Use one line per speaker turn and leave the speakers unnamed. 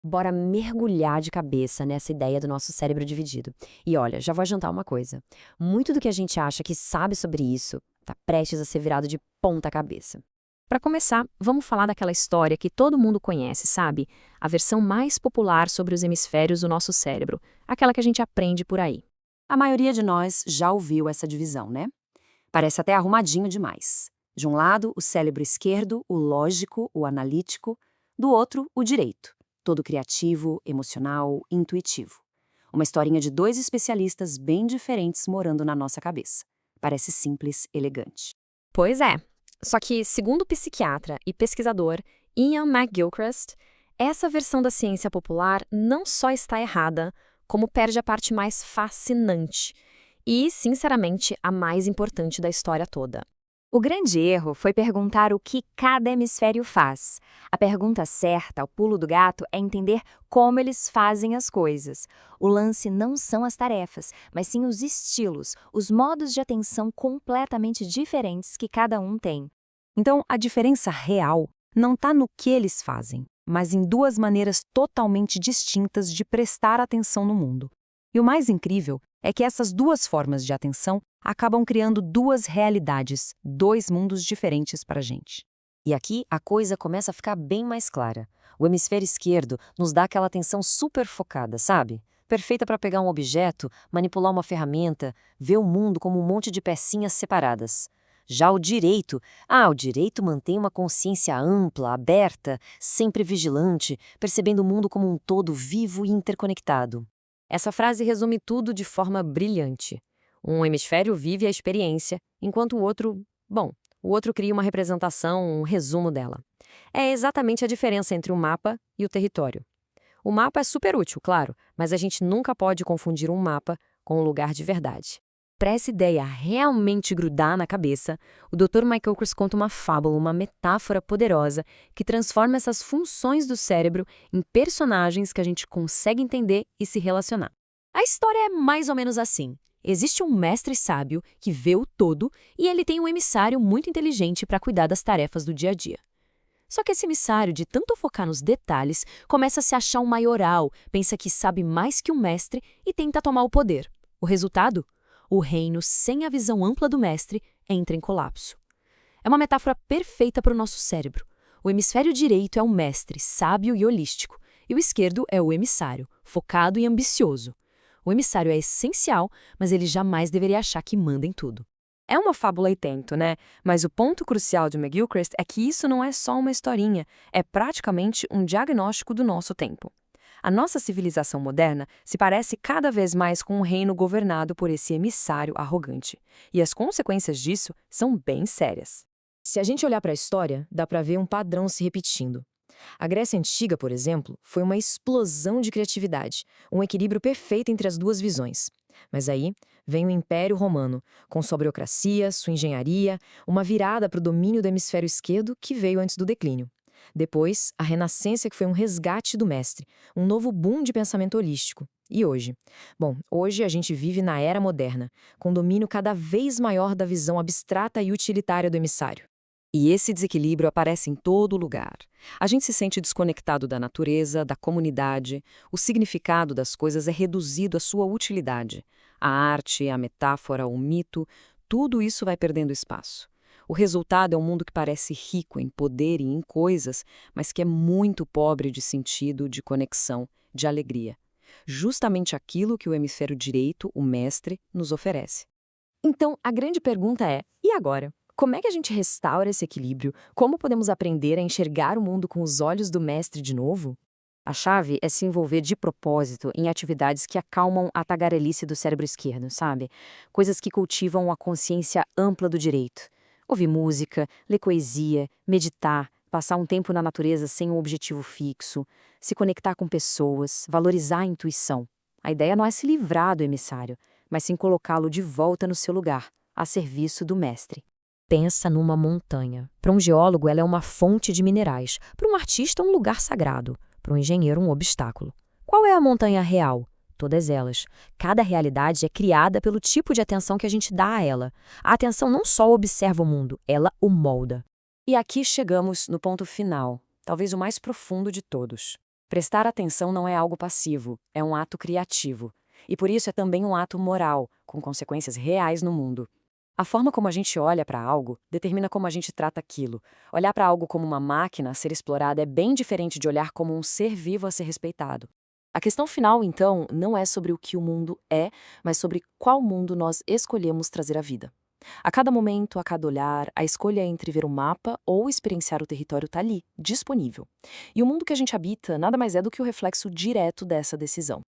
Bora mergulhar de cabeça nessa ideia do nosso cérebro dividido. E olha, já vou adiantar uma coisa. Muito do que a gente acha que sabe sobre isso está prestes a ser virado de ponta cabeça.
Para começar, vamos falar daquela história que todo mundo conhece, sabe? A versão mais popular sobre os hemisférios do nosso cérebro, aquela que a gente aprende por aí.
A maioria de nós já ouviu essa divisão, né? Parece até arrumadinho demais. De um lado, o cérebro esquerdo, o lógico, o analítico. Do outro, o direito, todo criativo, emocional, intuitivo. Uma historinha de dois especialistas bem diferentes morando na nossa cabeça. Parece simples, elegante.
Pois é. Só que, segundo o psiquiatra e pesquisador Ian McGilchrist, essa versão da ciência popular não só está errada, como perde a parte mais fascinante e, sinceramente, a mais importante da história toda.
O grande erro foi perguntar o que cada hemisfério faz. A pergunta certa, o pulo do gato, é entender como eles fazem as coisas. O lance não são as tarefas, mas sim os estilos, os modos de atenção completamente diferentes que cada um tem.
Então, a diferença real não está no que eles fazem, mas em duas maneiras totalmente distintas de prestar atenção no mundo. E o mais incrível é que essas duas formas de atenção acabam criando duas realidades, dois mundos diferentes para a gente. E aqui a coisa começa a ficar bem mais clara. O hemisfério esquerdo nos dá aquela atenção super focada, sabe? Perfeita para pegar um objeto, manipular uma ferramenta, ver o mundo como um monte de pecinhas separadas. Já o direito mantém uma consciência ampla, aberta, sempre vigilante, percebendo o mundo como um todo vivo e interconectado.
Essa frase resume tudo de forma brilhante. Um hemisfério vive a experiência, enquanto o outro cria uma representação, um resumo dela. É exatamente a diferença entre o mapa e o território. O mapa é super útil, claro, mas a gente nunca pode confundir um mapa com um lugar de verdade. Para essa ideia realmente grudar na cabeça, o Dr. Michael Kruse conta uma fábula, uma metáfora poderosa que transforma essas funções do cérebro em personagens que a gente consegue entender e se relacionar. A história é mais ou menos assim. Existe um mestre sábio que vê o todo e ele tem um emissário muito inteligente para cuidar das tarefas do dia a dia. Só que esse emissário, de tanto focar nos detalhes, começa a se achar um maioral, pensa que sabe mais que o mestre e tenta tomar o poder. O resultado? O reino, sem a visão ampla do mestre, entra em colapso. É uma metáfora perfeita para o nosso cérebro. O hemisfério direito é o mestre, sábio e holístico, e o esquerdo é o emissário, focado e ambicioso. O emissário é essencial, mas ele jamais deveria achar que manda em tudo.
É uma fábula e tanto, né? Mas o ponto crucial de McGilchrist é que isso não é só uma historinha, é praticamente um diagnóstico do nosso tempo. A nossa civilização moderna se parece cada vez mais com um reino governado por esse emissário arrogante. E as consequências disso são bem sérias. Se a gente olhar para a história, dá para ver um padrão se repetindo. A Grécia Antiga, por exemplo, foi uma explosão de criatividade, um equilíbrio perfeito entre as duas visões. Mas aí vem o Império Romano, com sua burocracia, sua engenharia, uma virada para o domínio do hemisfério esquerdo que veio antes do declínio. Depois, a Renascença, que foi um resgate do mestre, um novo boom de pensamento holístico. E hoje? Bom, hoje a gente vive na era moderna, com domínio cada vez maior da visão abstrata e utilitária do emissário. E esse desequilíbrio aparece em todo lugar. A gente se sente desconectado da natureza, da comunidade, o significado das coisas é reduzido à sua utilidade. A arte, a metáfora, o mito, tudo isso vai perdendo espaço. O resultado é um mundo que parece rico em poder e em coisas, mas que é muito pobre de sentido, de conexão, de alegria. Justamente aquilo que o hemisfério direito, o mestre, nos oferece. Então, a grande pergunta é: e agora? Como é que a gente restaura esse equilíbrio? Como podemos aprender a enxergar o mundo com os olhos do mestre de novo?
A chave é se envolver de propósito em atividades que acalmam a tagarelice do cérebro esquerdo, sabe? Coisas que cultivam a consciência ampla do direito. Ouvir música, ler poesia, meditar, passar um tempo na natureza sem um objetivo fixo, se conectar com pessoas, valorizar a intuição. A ideia não é se livrar do emissário, mas sim colocá-lo de volta no seu lugar, a serviço do mestre. Pensa numa montanha. Para um geólogo, ela é uma fonte de minerais. Para um artista, um lugar sagrado. Para um engenheiro, um obstáculo. Qual é a montanha real? Todas elas. Cada realidade é criada pelo tipo de atenção que a gente dá a ela. A atenção não só observa o mundo, ela o molda. E aqui chegamos no ponto final, talvez o mais profundo de todos. Prestar atenção não é algo passivo, é um ato criativo. E por isso é também um ato moral, com consequências reais no mundo. A forma como a gente olha para algo determina como a gente trata aquilo. Olhar para algo como uma máquina a ser explorada é bem diferente de olhar como um ser vivo a ser respeitado.
A questão final, então, não é sobre o que o mundo é, mas sobre qual mundo nós escolhemos trazer à vida. A cada momento, a cada olhar, a escolha entre ver o mapa ou experienciar o território está ali, disponível. E o mundo que a gente habita nada mais é do que o reflexo direto dessa decisão.